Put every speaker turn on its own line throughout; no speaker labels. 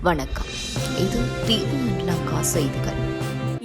வணக்கம். இது டிவி லங்கா செய்திகள்.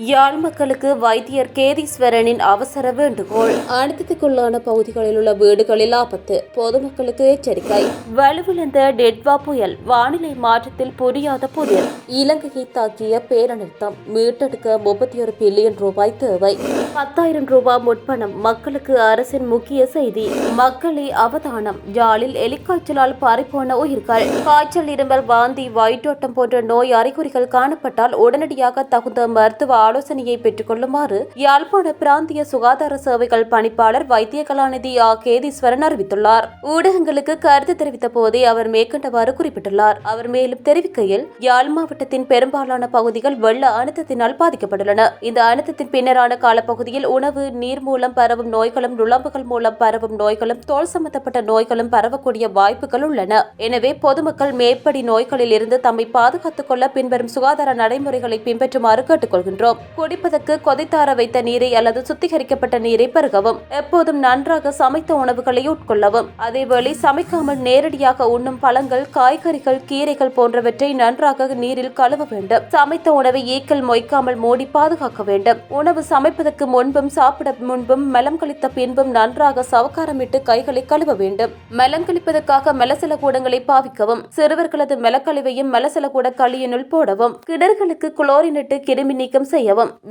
யாழ் மக்களுக்கு வைத்தியர் கேதீஸ்வரனின் அவசர வேண்டுகோள். அழுத்தத்துக்குள்ளான பகுதிகளில் உள்ள வீடுகளில் ஆபத்து, பொதுமக்களுக்கு எச்சரிக்கை. வலுவிழந்த டெட்வா புயல், வானிலை மாற்றத்தில் புரியாத புதிர். இலங்கையை தாக்கிய பேரநிறுத்தம், மீட்டெடுக்க 31 பில்லியன் ரூபாய் தேவை. 10,000 ரூபாய் முற்பணம், மக்களுக்கு அரசின் முக்கிய செய்தி. மக்களே அவதானம், யாழில் எலிக்காய்ச்சலால் பறிபோன உயிர்கள். காய்ச்சல், இருமல், வாந்தி, வயிற்றோட்டம் போன்ற நோய் அறிகுறிகள் காணப்பட்டால் உடனடியாக தகுந்த மருத்துவ ஆலோசனையை பெற்றுக் கொள்ளுமாறு யாழ்ப்பாண பிராந்திய சுகாதார சேவைகள் பணிப்பாளர் வைத்திய கலாநிதி கேதீஸ்வரன் அறிவித்துள்ளார். ஊடகங்களுக்கு கருத்து தெரிவித்த போதே அவர் மேற்கண்டவாறு குறிப்பிட்டுள்ளார். அவர் மேலும் தெரிவிக்கையில், யாழ் மாவட்டத்தின் பெரும்பாலான பகுதிகள் வெள்ள அழுத்தத்தினால் பாதிக்கப்பட்டுள்ளன. இந்த அழுத்தத்தின் பின்னரான காலப்பகுதியில் உணவு, நீர் மூலம் பரவும் நோய்களும், நுளம்புகள் மூலம் பரவும் நோய்களும், தோல் சம்பந்தப்பட்ட நோய்களும் பரவக்கூடிய வாய்ப்புகள் உள்ளன. எனவே பொதுமக்கள் மேற்படி நோய்களில் இருந்து தம்மை பாதுகாத்துக் கொள்ள பின்வரும் சுகாதார நடைமுறைகளை பின்பற்றுமாறு கேட்டுக்கொள்கின்றோம். குடிப்பதற்கு கொதித்தார வைத்த நீரை அல்லது சுத்திகரிக்கப்பட்ட நீரை பருகவும். எப்போதும் நன்றாக சமைத்த உணவுகளை உட்கொள்ளவும். அதேவேளை சமைக்காமல் நேரடியாக உண்ணும் பழங்கள், காய்கறிகள், கீரைகள் போன்றவற்றை நன்றாக நீரில் கழுவ வேண்டும். சமைத்த உணவை ஈக்கள் மொய்க்காமல் மூடி பாதுகாக்க வேண்டும். உணவு சமைப்பதற்கு முன்பும் சாப்பிட முன்பும் மலம் கழித்த பின்பும் நன்றாக சவக்காரமிட்டு கைகளை கழுவ வேண்டும். மலம் கழிப்பதற்காக மலசல கூடங்களை பாவிக்கவும். சிறுவர்களது மலக்கழிவையும் மலசல கூட களியினுள் போடவும். கிணறுகளுக்கு குளோரினிட்டு கிருமி நீக்கம் செய்யவும்.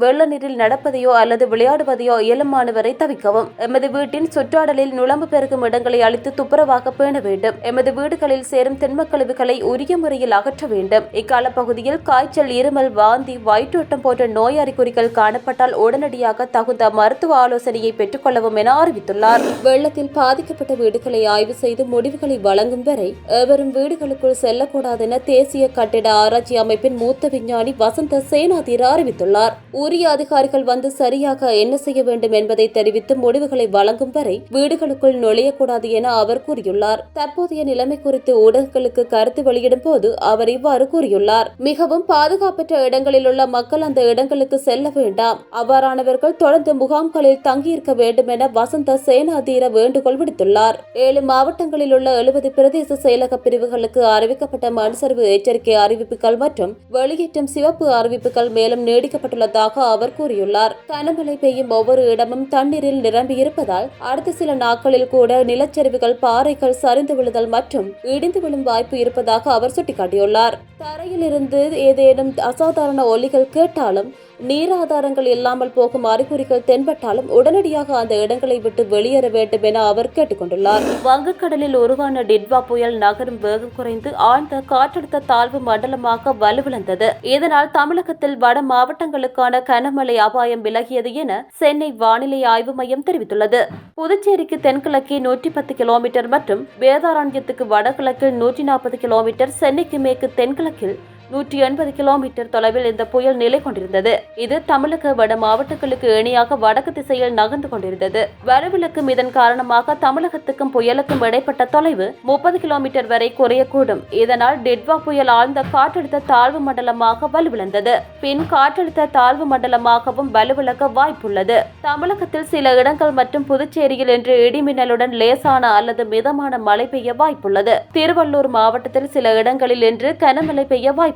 வெள்ள நீரில் நடப்பதையோ அல்லது விளையாடுவதையோ இயலுமானவரை தவிக்கவும். எமது வீட்டின் சுற்றாடலில் நுளம்பு பெருகும் இடங்களை அழித்து துப்புரவாக பேண வேண்டும். எமது வீடுகளில் சேரும் திண்மக் கழிவுகளை உரிய முறையில் அகற்ற வேண்டும். இக்கால பகுதியில் காய்ச்சல், இருமல், வாந்தி, வயிற்றோட்டம் போன்ற நோய் அறிகுறிகள் காணப்பட்டால் உடனடியாக தகுந்த மருத்துவ ஆலோசனையை பெற்றுக் கொள்ளவும் என அறிவித்துள்ளார். வெள்ளத்தில் பாதிக்கப்பட்ட வீடுகளை ஆய்வு செய்து முடிவுகளை வழங்கும் வரை எவரும் வீடுகளுக்குள் செல்லக்கூடாது என தேசிய கட்டிட ஆராய்ச்சி அமைப்பின் மூத்த விஞ்ஞானி வசந்த சேனாதீர அறிவித்துள்ளார். உரிய அதிகாரிகள் வந்து சரியாக என்ன செய்ய வேண்டும் என்பதை தெரிவித்து முடிவுகளை வழங்கும் வரை வீடுகளுக்குள் நுழையக்கூடாது என அவர் கூறியுள்ளார். தற்போதைய நிலைமை குறித்து ஊடகங்களுக்கு கருத்து வெளியிடும் போது அவர் இவ்வாறு கூறியுள்ளார். மிகவும் பாதுகாப்பற்ற இடங்களில் உள்ள மக்கள் அந்த இடங்களுக்கு செல்ல வேண்டாம். அவ்வாறானவர்கள் தொடர்ந்து முகாம்களில் தங்கியிருக்க வேண்டும் என வசந்த சேனாதீர வேண்டுகோள் விடுத்துள்ளார். 7 மாவட்டங்களில் உள்ள 70 பிரதேச செயலக பிரிவுகளுக்கு அறிவிக்கப்பட்ட மண்சரிவு எச்சரிக்கை அறிவிப்புகள் மற்றும் வெளியேற்றும் சிவப்பு அறிவிப்புகள் மேலும் நீடிக்கப்பட்டுள்ளதாக அவர் கூறியுள்ளார். கனமழை பெய்யும் ஒவ்வொரு இடமும் தண்ணீரில் நிரம்பியிருப்பதால் அடுத்த சில நாட்களில் கூட நிலச்சரிவுகள், பாறைகள் சரிந்து விழுதல் மற்றும் இடிந்து விழும் வாய்ப்பு இருப்பதாக அவர் சுட்டிக்காட்டியுள்ளார். தரையில் இருந்து ஏதேனும் அசாதாரண ஒலிகள் கேட்டாலும், நீர் ஆதாரங்கள் இல்லாமல் போகும் அறிகுறிகள் தென்பட்டாலும் உடனடியாக அந்த இடங்களை விட்டு வெளியேற வேண்டும் என அவர் கேட்டுக்கொண்டுள்ளார். வங்கக்கடலில் உருவான டிட்வா புயல் நகரும் வேகம் குறைந்து ஆழ்ந்த காற்றழுத்த தாழ்வு மண்டலமாக வலுவிழந்தது. இதனால் தமிழகத்தில் வட மாவட்டங்களுக்கான கனமழை அபாயம் விலகியது என சென்னை வானிலை ஆய்வு மையம் தெரிவித்துள்ளது. புதுச்சேரிக்கு தென்கிழக்கே 110 கிலோமீட்டர் மற்றும் வேதாரண்யத்துக்கு வடகிழக்கில் 140 கிலோமீட்டர், சென்னைக்கு மேற்கு தென்கிழக்கில் 180 கிலோமீட்டர் தொலைவில் இந்த புயல் நிலை கொண்டிருந்தது. இது தமிழக வட மாவட்டங்களுக்கு இணையாக வடக்கு திசையில் நகர்ந்து கொண்டிருந்தது. வலுவிழக்கும் இதன் காரணமாக தமிழகத்துக்கும் புயலுக்கும் இடைப்பட்ட தொலைவு 30 கிலோமீட்டர் வரை குறையக்கூடும். இதனால் டிட்வா புயல் ஆழ்ந்த காற்றழுத்த தாழ்வு மண்டலமாக வலுவிழந்தது. பின் காற்றழுத்த தாழ்வு மண்டலமாகவும் வலுவிழக்க வாய்ப்புள்ளது. தமிழகத்தில் சில இடங்கள் மற்றும் புதுச்சேரியில் இன்று இடிமின்னலுடன் லேசான அல்லது மிதமான மழை பெய்ய வாய்ப்புள்ளது. திருவள்ளூர் மாவட்டத்தில் சில இடங்களில் இன்று கனமழை பெய்ய வாய்ப்புள்ளது.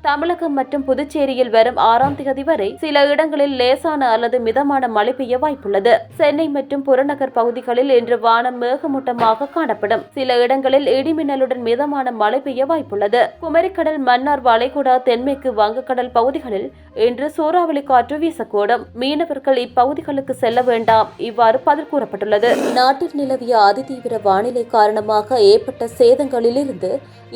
தமிழகம் மற்றும் புதுச்சேரியில் வரும் 6ஆம் தேதி வரை சில இடங்களில் லேசான அல்லது மிதமான மழை பெய்ய வாய்ப்புள்ளது. சென்னை மற்றும் புறநகர் பகுதிகளில் இன்று வானம் மேகமூட்டமாக காணப்படும். சில இடங்களில் இடிமின்னலுடன் மிதமான மழை பெய்ய வாய்ப்புள்ளது. குமரிக்கடல், மன்னார் வளைகுடா, தென்மேற்கு வங்கக்கடல் பகுதிகளில் இன்று சூறாவளி காற்று வீசக்கூடும். மீனவர்கள் இப்பகுதிகளுக்கு செல்ல வேண்டாம். இவ்வாறு பதில் கூறப்பட்டுள்ளது. நாட்டில் நிலவிய அதிதீவிர வானிலை காரணமாக ஏற்பட்ட சேதங்களில் இருந்து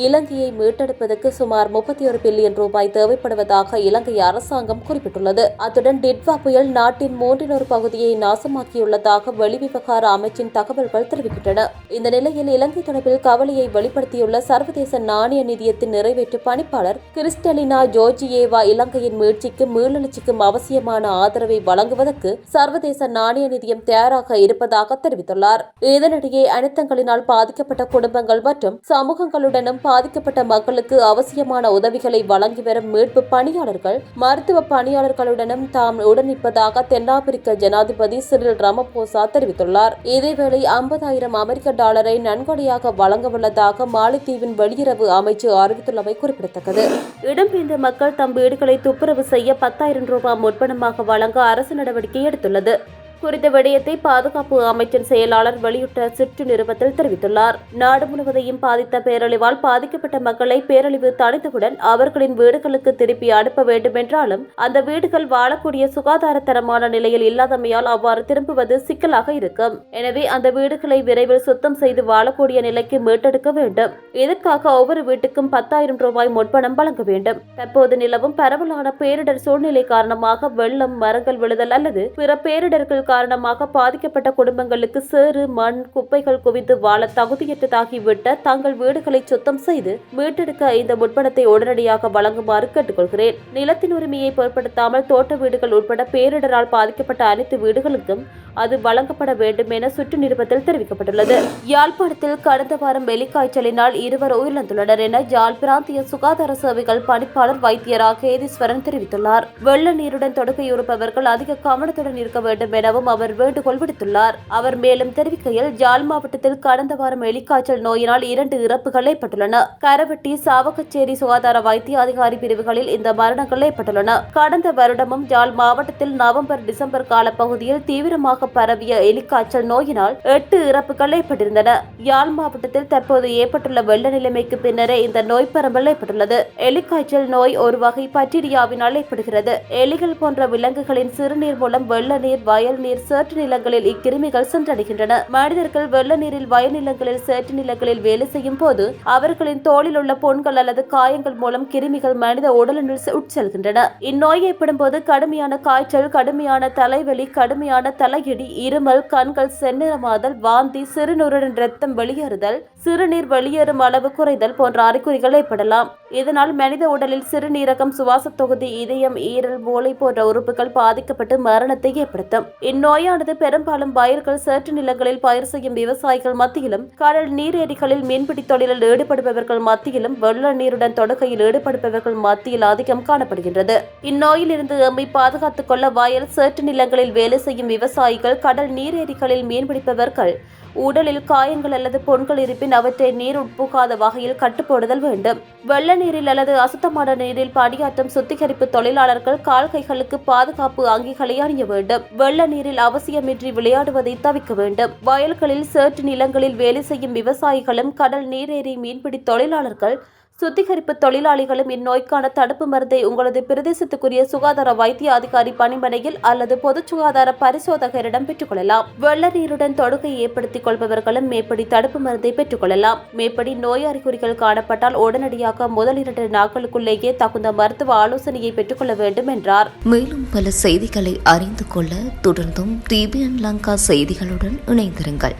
இலங்கையை மீட்டெடுப்பதற்கு சுமார் 31 பில்லியன் ரூபாய் தேவைப்படுவதாக இலங்கை அரசாங்கம் குறிப்பிட்டுள்ளது. அத்துடன் டிட்வா புயல் நாட்டின் 1/3 பகுதியை நாசமாக்கியுள்ளதாக வெளிவிவகார அமைச்சின் தகவல்கள் தெரிவிக்கின்றன. இந்த நிலையில் இலங்கை தொடர்பில் கவலையை வெளிப்படுத்தியுள்ள சர்வதேச நாணய நிதியத்தின் நிறைவேற்று பணிப்பாளர் கிறிஸ்டலினா ஜோர்ஜியேவா, இலங்கையின் மீட்சிக்கும் மீளெழுச்சிக்கும் அவசியமான ஆதரவை வழங்குவதற்கு சர்வதேச நாணய நிதியம் தயாராக இருப்பதாக தெரிவித்துள்ளார். இதனிடையே அழுத்தங்களினால் பாதிக்கப்பட்ட குடும்பங்கள் மற்றும் சமூகங்களுடனும் பாதிக்கப்பட்ட மக்களுக்கு அவசியமான உதவி உதவிகளை வழங்கி வரும் மீட்பு பணியாளர்கள் மருத்துவ பணியாளர்களுடனும் தாம் உடனிப்பதாக தென்னாப்பிரிக்க ஜனாதிபதி சிறில் ராமபோசா தெரிவித்துள்ளார். இதேவேளை 50,000 அமெரிக்க டாலரை நன்கொடையாக வழங்கவுள்ளதாக மாலைத்தீவின் வெளியுறவு அமைச்சு அறிவித்துள்ளமை குறிப்பிடத்தக்கது. இடம்பெயர்ந்த மக்கள் தம் வீடுகளை துப்புரவு செய்ய 10,000 ரூபாய் முற்பணமாக வழங்க அரசு நடவடிக்கை எடுத்துள்ளது. குறித்த விடயத்தை பாதுகாப்பு அமைச்சின் செயலாளர் வெளியிட்ட சுற்று நிருபத்தில் தெரிவித்துள்ளார். நாடு முழுவதையும் பாதித்த பேரழிவால் பாதிக்கப்பட்ட மக்களை பேரழிவு தணித்தவுடன் அவர்களின் வீடுகளுக்கு திருப்பி அனுப்ப வேண்டும் என்றாலும் அந்த வீடுகள் வாழக்கூடிய சுகாதாரத்தரமான நிலையில் இல்லாதமையால் அவ்வாறு திரும்புவது சிக்கலாக இருக்கும். எனவே அந்த வீடுகளை விரைவில் சுத்தம் செய்து வாழக்கூடிய நிலைக்கு மீட்டெடுக்க வேண்டும். இதற்காக ஒவ்வொரு வீட்டுக்கும் 10,000 ரூபாய் முற்பணம் வழங்க வேண்டும். தற்போது நிலவும் பரவலான பேரிடர் சூழ்நிலை காரணமாக வெள்ளம், மரங்கள் விழுதல் அல்லது பிற பேரிடர்கள் காரணமாக பாதிக்கப்பட்ட குடும்பங்களுக்கு சேறு, மண், குப்பைகள் குவித்து வாழ தகுதியற்றதாகிவிட்ட தங்கள் வீடுகளை சுத்தம் செய்து மீட்டெடுக்க இந்த முற்பணத்தை உடனடியாக வழங்குமாறு கேட்டுக்கொள்கிறேன். நிலத்தின் உரிமையை பொருட்படுத்தாமல் தோட்ட வீடுகள் உட்பட பேரிடரால் பாதிக்கப்பட்ட அனைத்து வீடுகளுக்கும் அது வழங்கப்பட வேண்டும் என சுற்று நிருபத்தில் தெரிவிக்கப்பட்டுள்ளது. யாழ்ப்பாணத்தில் கடந்த வாரம் வெளிக்காய்ச்சலினால் 2 உயிரிழந்துள்ளனர் என யாழ் பிராந்திய சுகாதார சேவைகள் பணிப்பாளர் வைத்தியராக கேதீஸ்வரன் தெரிவித்துள்ளார். வெள்ள நீருடன் தொடர்புடையவர்கள் அதிக கவனத்துடன் இருக்க வேண்டும் எனவும் அவர் வேண்டுகோள் விடுத்துள்ளார். அவர் மேலும் தெரிவிக்கையில், யாழ் மாவட்டத்தில் கடந்த வாரம் எலிக்காய்ச்சல் நோயினால் 2 இறப்புகள் ஏற்பட்டுள்ளன. கரவெட்டி, சாவகச்சேரி சுகாதார வைத்திய அதிகாரி பிரிவுகளில் இந்த மரணங்கள் ஏற்பட்டுள்ளன. கடந்த வருடமும் யாழ் மாவட்டத்தில் நவம்பர், டிசம்பர் கால பகுதியில் தீவிரமாக பரவிய எலிக்காய்ச்சல் நோயினால் 8 இறப்புகள் ஏற்பட்டிருந்தன. யாழ் மாவட்டத்தில் தற்போது ஏற்பட்டுள்ள வெள்ள நிலைமைக்கு பின்னரே இந்த நோய் பரவல் ஏற்பட்டுள்ளது. எலிக்காய்ச்சல் நோய் ஒரு வகை பாக்டீரியாவினால் ஏற்படுகிறது. எலிகள் போன்ற விலங்குகளின் சிறுநீர் மூலம் வெள்ள நீர், வயல் நீர், சேற்று நிலங்களில் இக்கிருமிகள் சென்றடைகின்றன. மனிதர்கள் வெள்ள நீரில், வயல் நிலங்களில், சேற்று நிலங்களில் வேலை செய்யும் போது அவர்களின் தோளில் உள்ள புண்கள் அல்லது காயங்கள் மூலம் கிருமிகள் மனித உடலினுள் உட்செல்கின்றன. இந்நோய் ஏற்படும் போது கடுமையான காய்ச்சல், கடுமையான தலைவலி, கடுமையான தலையிடி, இருமல், கண்கள் செந்நிறமாதல், வாந்தி, சிறுநீருடன் இரத்தம் வெளியேறுதல், சிறுநீர் வெளியேறும் அளவு குறைதல் போன்ற அறிகுறிகள் ஏற்படலாம். இதனால் மனித உடலில் சிறுநீரகம், சுவாச தொகுதி, இதயம், ஈரல், மூளை போன்ற உறுப்புகள் பாதிக்கப்பட்டு மரணத்தை ஏற்படுத்தும். இந்நோயானது பெரும்பாலும் வயல்கள், சேற்று நிலங்களில் பயிர் செய்யும் விவசாயிகள் மத்தியிலும், கடல் நீரேரிகளில் மீன்பிடி தொழிலில் ஈடுபடுபவர்கள் மத்தியிலும், வெள்ள நீருடன் தொடுகையில் ஈடுபடுபவர்கள் மத்தியில் அதிகம் காணப்படுகின்றது. இந்நோயிலிருந்து எம்மை பாதுகாத்துக் கொள்ள வயல், சேற்று நிலங்களில் வேலை செய்யும் விவசாயிகள், கடல் நீரேரிகளில் மீன்பிடிப்பவர்கள் உடலில் காயங்கள் அல்லது புண்கள் இருப்பின் அவற்றை நீர் உட்புகாத வகையில் கட்டுப்போடுதல் வேண்டும். வெள்ள நீரில் அல்லது அசுத்தமான நீரில் பணியாற்றும் சுத்திகரிப்பு தொழிலாளர்கள் கால், கைகளுக்கு பாதுகாப்பு அங்கிகளை அணிய வேண்டும். வெள்ள நீரில் அவசியமின்றி விளையாடுவதை தவிர்க்க வேண்டும். வயல்களில், சேற்று நிலங்களில் வேலை செய்யும் விவசாயிகளும், கடல் நீரேரி மீன்பிடி தொழிலாளர்கள், சுத்திகரிப்பு தொழிலாளிகளும் இந்நோய்க்கான தடுப்பு மருந்தை உங்களது பிரதேசத்துக்குரிய சுகாதார வைத்திய அதிகாரி பணிமனையில் அல்லது பொது சுகாதார பரிசோதகரிடம் பெற்றுக்கொள்ளலாம். வெள்ள நீருடன் தொடுகை ஏற்படுத்திக் கொள்பவர்களும் மேற்படி தடுப்பு மருந்தை பெற்றுக்கொள்ளலாம். மேற்படி நோய் அறிகுறிகள் காணப்பட்டால் உடனடியாக முதல் 2 நாட்களுக்குள்ளேயே தகுந்த மருத்துவ ஆலோசனையை பெற்றுக்கொள்ள வேண்டும் என்றார்.
மேலும் பல செய்திகளை அறிந்து கொள்ள தொடர்ந்தும் டிபிஎன் லங்கா செய்திகளுடன் இணைந்திருங்கள்.